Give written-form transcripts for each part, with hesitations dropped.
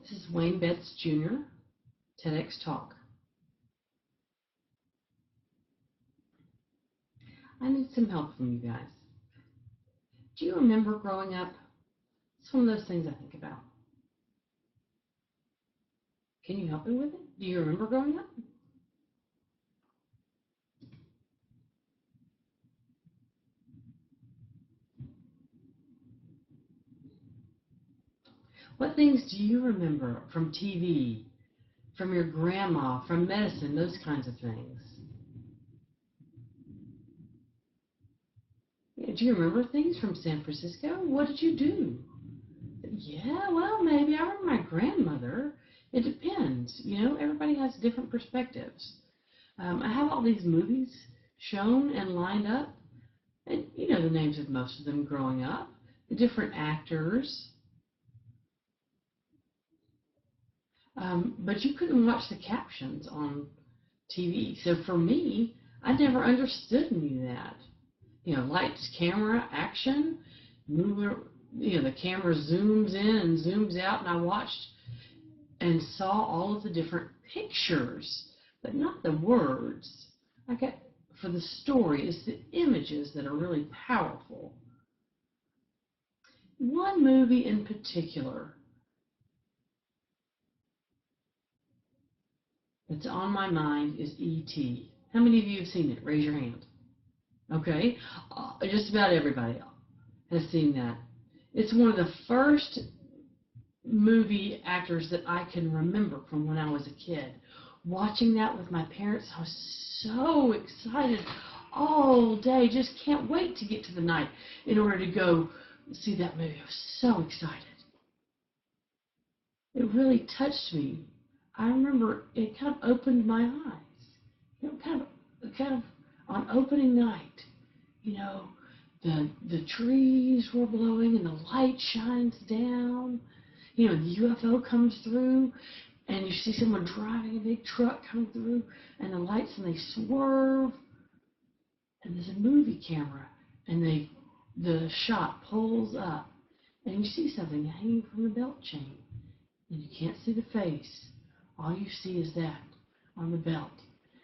This is Wayne Betts Jr., TEDx Talk. I need some help from you guys. Do you remember growing up? It's one of those things I think about. Can you help me with it? Do you remember growing up? What things do you remember from TV, from your grandma, from medicine, those kinds of things? Do you remember things from San Francisco? What did you do? Yeah, well, maybe. I remember my grandmother. It depends. You know, everybody has different perspectives. I have all these movies shown and lined up, and you know the names of most of them growing up, the different actors. But you couldn't watch the captions on TV. So for me, I never understood any of that. You know, lights, camera, action, move, you know, the camera zooms in and zooms out, and I watched and saw all of the different pictures, but not the words. For the story, it's the images that are really powerful. One movie in particular that's on my mind is E.T. How many of you have seen it? Raise your hand. Okay, just about everybody has seen that. It's one of the first movie actors that I can remember from when I was a kid. Watching that with my parents, I was so excited all day. Just can't wait to get to the night in order to go see that movie. I was so excited. It really touched me. I remember it kind of opened my eyes. You know, kind of on opening night, you know, the trees were blowing and the light shines down. You know, the UFO comes through and you see someone driving a big truck coming through and the lights and they swerve and there's a movie camera and the shot pulls up and you see something hanging from the belt chain and you can't see the face. All you see is that on the belt.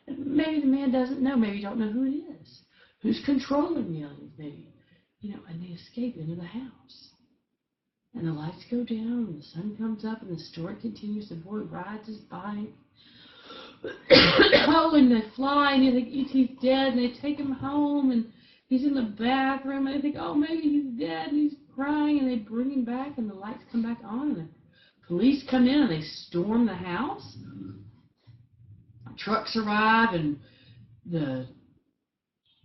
And maybe the man doesn't know. Maybe you don't know who it is. Who's controlling the aliens, maybe. You know, and they escape into the house. And the lights go down, and the sun comes up, and the story continues. The boy rides his bike. Oh, and they fly, and you think E.T.'s dead, and they take him home, and he's in the bathroom, and they think, oh, maybe he's dead, and he's crying, and they bring him back, and the lights come back on, and the police come in, and they storm the house. Trucks arrive, and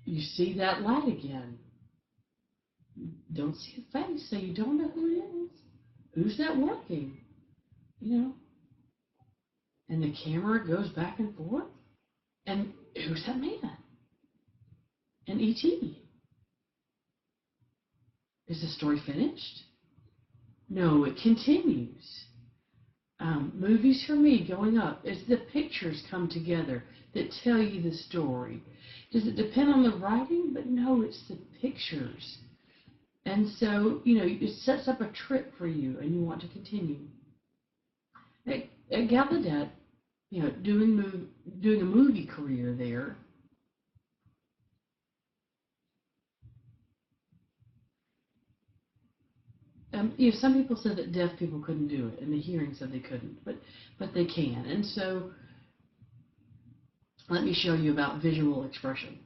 you see that light again. You don't see a face, so you don't know who it is. Who's that working? You know? And the camera goes back and forth. And who's that man? And E.T. Is the story finished? No, it continues. Movies for me going up, it's the pictures come together that tell you the story. Does it depend on the writing? But no, it's the pictures. And so, you know, it sets up a trip for you and you want to continue. At Gallaudet, you know, doing a movie career there, you know, some people said that deaf people couldn't do it, and the hearing said they couldn't, but they can. And so, let me show you about visual expression.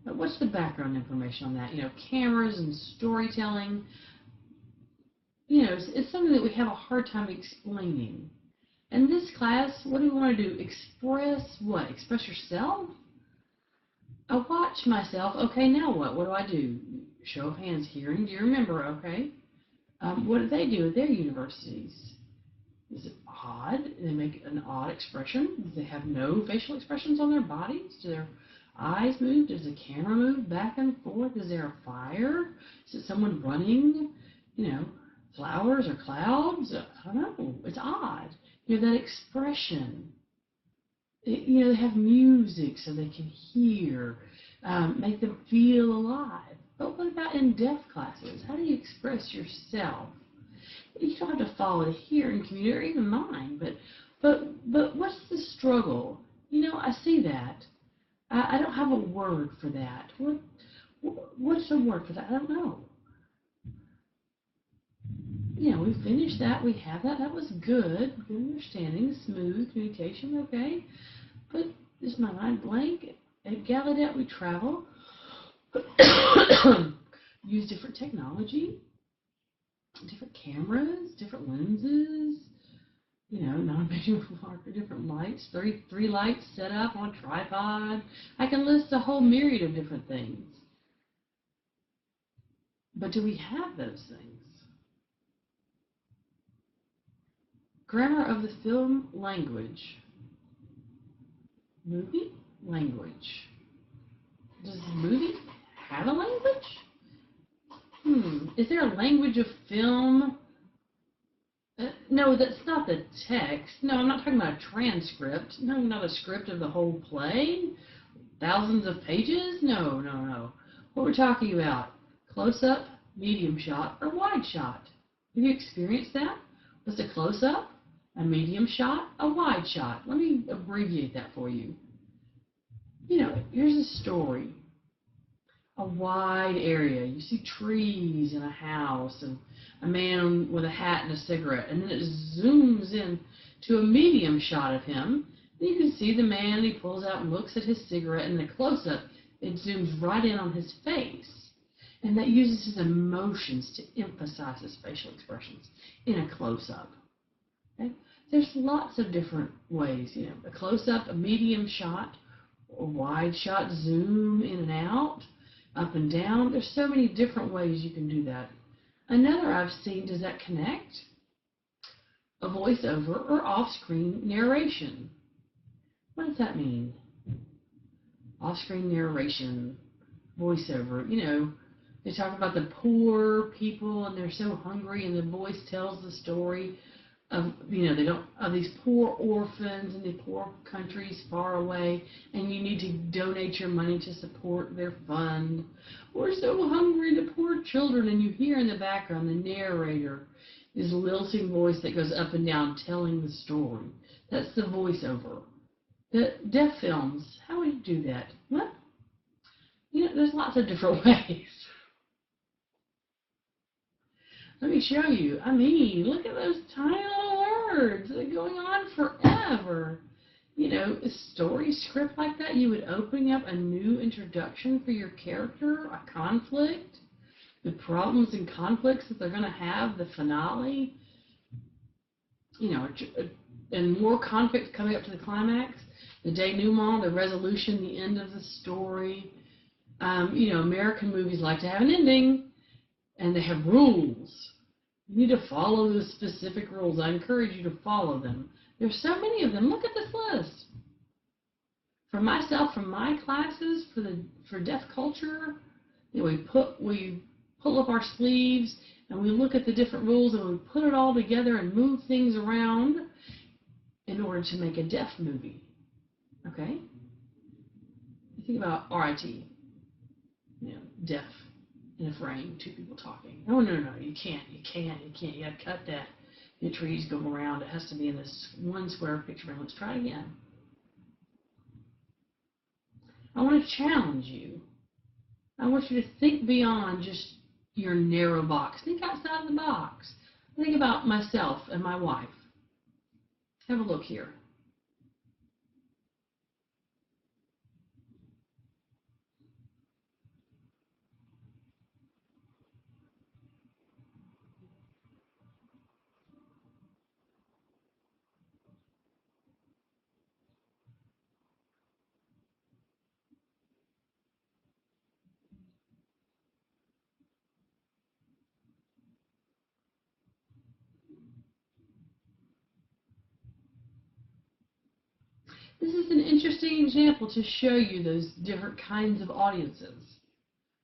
Now, what's the background information on that? You know, cameras and storytelling. You know, it's something that we have a hard time explaining. In this class, what do we want to do? Express what? Express yourself? I watch myself. Okay, now what? What do I do? Show of hands, hearing. Do you remember? Okay. What do they do at their universities? Is it odd? Do they make an odd expression? Do they have no facial expressions on their bodies? Do their eyes move? Does the camera move back and forth? Is there a fire? Is it someone running? You know, flowers or clouds? I don't know. It's odd. You know, that expression. You know, they have music so they can hear, make them feel alive. But what about in deaf classes? How do you express yourself? You don't have to follow the hearing community or even mine, but what's the struggle? I see that. I don't have a word for that. What's a word for that? I don't know. We finished that. We have that. That was good. Good understanding. Smooth communication. Okay. But is my mind blank? At Gallaudet, we travel. Use different technology. Different cameras. Different lenses. Non-visual marker, different lights, three lights set up on a tripod. I can list a whole myriad of different things. But do we have those things? Grammar of the film language. Movie language. Does the movie have a language? Is there a language of film? No, that's not the text. No, I'm not talking about a transcript. No, not a script of the whole play. Thousands of pages? No. What we're talking about, close-up, medium shot, or wide shot. Have you experienced that? Was a close-up, a medium shot, a wide shot? Let me abbreviate that for you. Here's a story. A wide area. You see trees and a house and a man with a hat and a cigarette, and then it zooms in to a medium shot of him. And you can see the man, he pulls out and looks at his cigarette, and in the close-up, it zooms right in on his face. And that uses his emotions to emphasize his facial expressions in a close-up. Okay? There's lots of different ways, a close-up, a medium shot, a wide shot, zoom in and out, up and down. There's so many different ways you can do that. Another I've seen, does that connect? A voiceover or off-screen narration. What does that mean? Off-screen narration, voiceover. They talk about the poor people and they're so hungry, and the voice tells the story of of these poor orphans in the poor countries far away, and you need to donate your money to support their fund. We're so hungry, the poor children, and you hear in the background the narrator, this lilting voice that goes up and down telling the story. That's the voiceover. The deaf films, how would you do that? Well, there's lots of different ways. Let me show you. Look at those tiny little words. They're going on forever. A story script like that, you would open up a new introduction for your character, a conflict, the problems and conflicts that they're going to have, the finale, and more conflicts coming up to the climax, the denouement, the resolution, the end of the story. American movies like to have an ending. And they have rules. You need to follow the specific rules. I encourage you to follow them. There's so many of them. Look at this list. For myself, from my classes, for deaf culture, we pull up our sleeves and we look at the different rules and we put it all together and move things around in order to make a deaf movie. Okay? You think about RIT, deaf. In a frame, two people talking. No, you can't. You gotta cut that. The trees go around. It has to be in this one square picture. Let's try it again. I want to challenge you. I want you to think beyond just your narrow box. Think outside the box. Think about myself and my wife. Have a look here. This is an interesting example to show you those different kinds of audiences.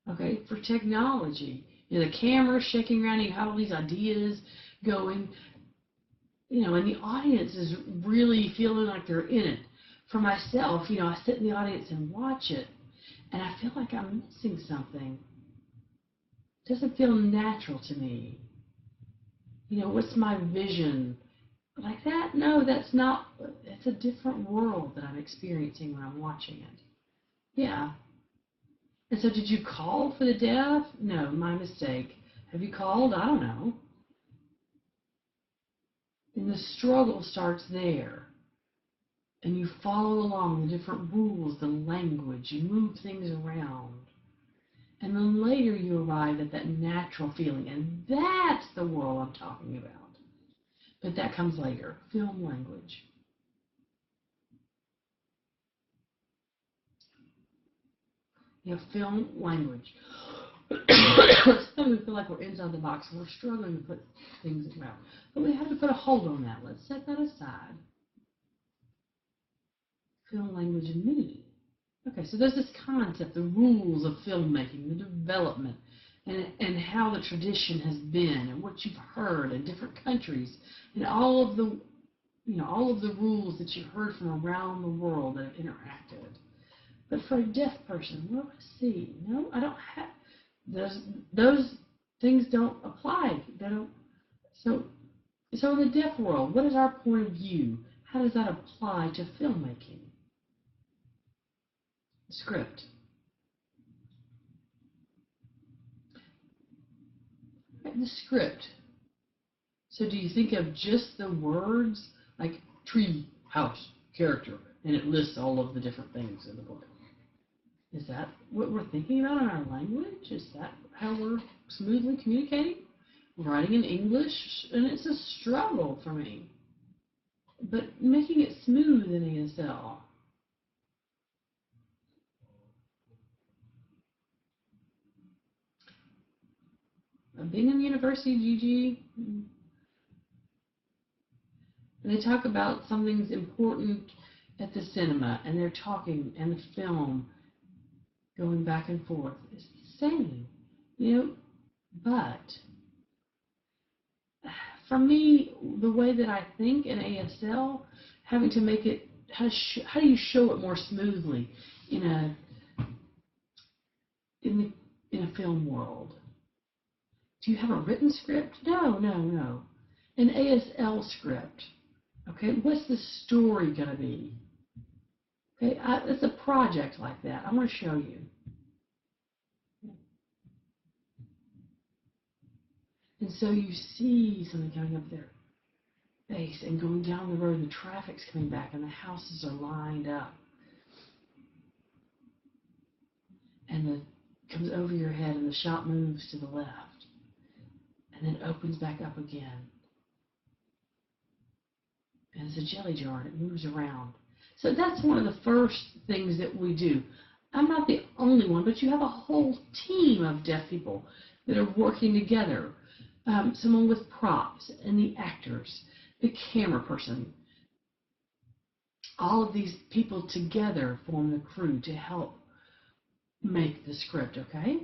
Okay, for technology, the camera's shaking around, you have all these ideas going, and the audience is really feeling like they're in it. For myself, I sit in the audience and watch it, and I feel like I'm missing something. doesn't feel natural to me. You know, what's my vision? Like that? No, that's not. It's a different world that I'm experiencing when I'm watching it. Yeah. And so did you call for the deaf? No, my mistake. Have you called? I don't know. And the struggle starts there. And you follow along the different rules, the language, you move things around. And then later you arrive at that natural feeling. And that's the world I'm talking about. But that comes later. Film language. You have film language. Sometimes we feel like we're inside the box and we're struggling to put things around. But we have to put a hold on that. Let's set that aside. Film language and me. Okay, so there's this concept, the rules of filmmaking, the development, and how the tradition has been, and what you've heard in different countries, and all of the rules that you've heard from around the world that have interacted. But for a deaf person, what do I see? No, I don't have those things don't apply. They don't. So in the deaf world, what is our point of view? How does that apply to filmmaking? Script. The script. So do you think of just the words, like tree, house, character, and it lists all of the different things in the book? Is that what we're thinking about in our language? Is that how we're smoothly communicating? Writing in English, and it's a struggle for me. But making it smooth in ASL. Being in university, Gigi, they talk about something's important at the cinema, and they're talking, and the film going back and forth. It's the same, but for me, the way that I think in ASL, having to make it, how do you show it more smoothly in a film world? Do you have a written script? No. An ASL script. Okay, what's the story going to be? Okay, it's a project like that. I'm going to show you. And so you see something coming up their face and going down the road, the traffic's coming back and the houses are lined up. And it comes over your head and the shot moves to the left. And then opens back up again. And it's a jelly jar and it moves around. So that's one of the first things that we do. I'm not the only one, but you have a whole team of deaf people that are working together. Someone with props and the actors, the camera person. All of these people together form the crew to help make the script, okay?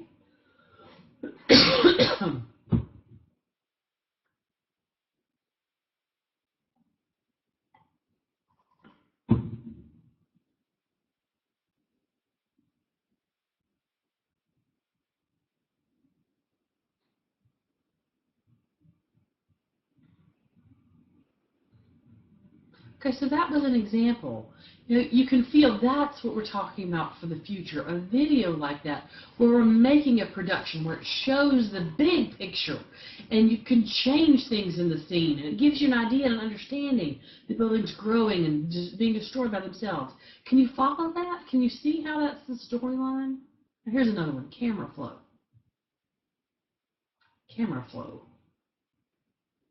Okay, so that was an example. You can feel that's what we're talking about for the future. A video like that where we're making a production where it shows the big picture and you can change things in the scene and it gives you an idea and an understanding. The building's growing and just being destroyed by themselves. Can you follow that? Can you see how that's the storyline? Here's another one, camera flow. Camera flow.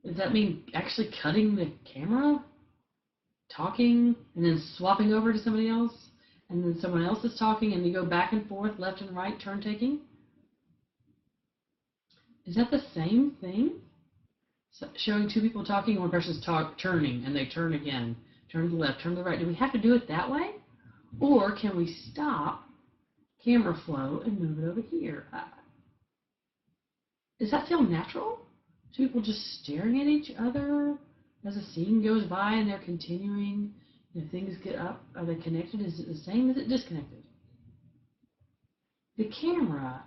Does that mean actually cutting the camera? Talking and then swapping over to somebody else and then someone else is talking and you go back and forth, left and right, turn taking? Is that the same thing? So showing two people talking, one person's turning and they turn again, turn to the left, turn to the right. Do we have to do it that way? Or can we stop camera flow and move it over here? Does that feel natural? Two people just staring at each other as a scene goes by and they're continuing, things get up, are they connected? Is it the same? Is it disconnected? The camera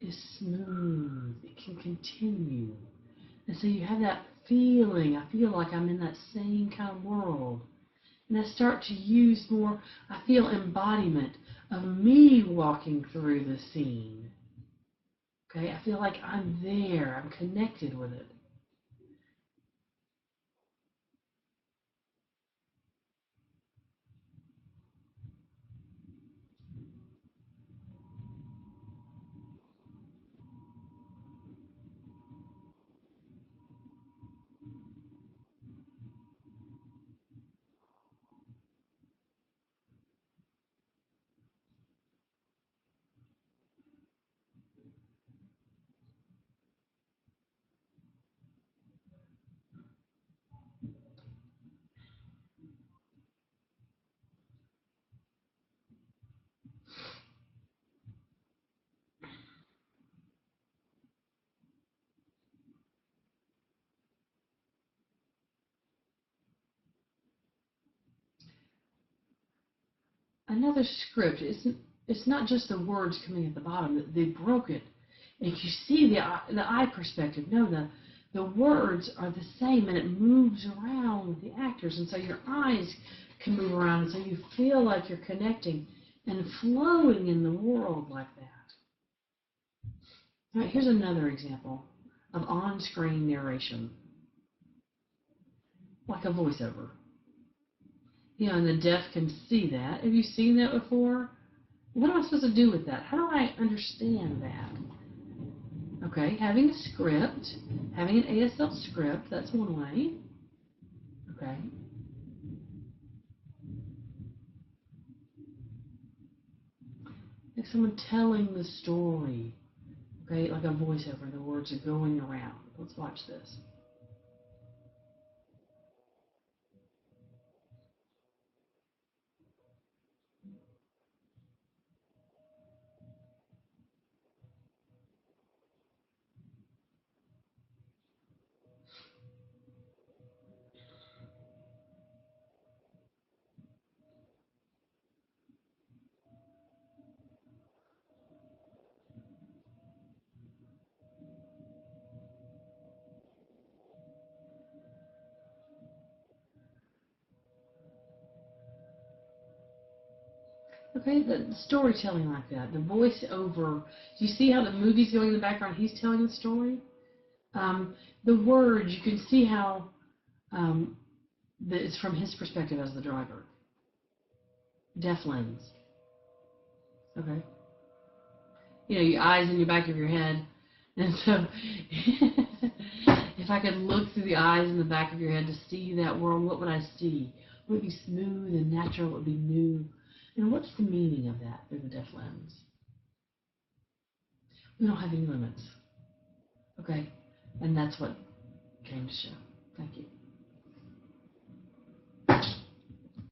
is smooth. It can continue. And so you have that feeling. I feel like I'm in that same kind of world. And I start to use more, I feel embodiment of me walking through the scene. Okay, I feel like I'm there. I'm connected with it. Another script, it's not just the words coming at the bottom. They broke it. And you see the eye perspective. No, the words are the same, and it moves around with the actors. And so your eyes can move around, and so you feel like you're connecting and flowing in the world like that. All right, here's another example of on-screen narration, like a voiceover. You know, and the deaf can see that. Have you seen that before? What am I supposed to do with that? How do I understand that? Okay, having a script, having an ASL script, that's one way. Okay. Like someone telling the story. Okay, like a voiceover, the words are going around. Let's watch this. Okay, the storytelling like that, the voiceover. Do you see how the movie's going in the background? He's telling the story. The words, you can see how it's from his perspective as the driver. Deaf lens. Okay. You know, your eyes in the back of your head. And so, if I could look through the eyes in the back of your head to see that world, what would I see? Would it be smooth and natural? Would it be new? And what's the meaning of that through the deaf lens? We don't have any limits. Okay? And that's what came to show. Thank you.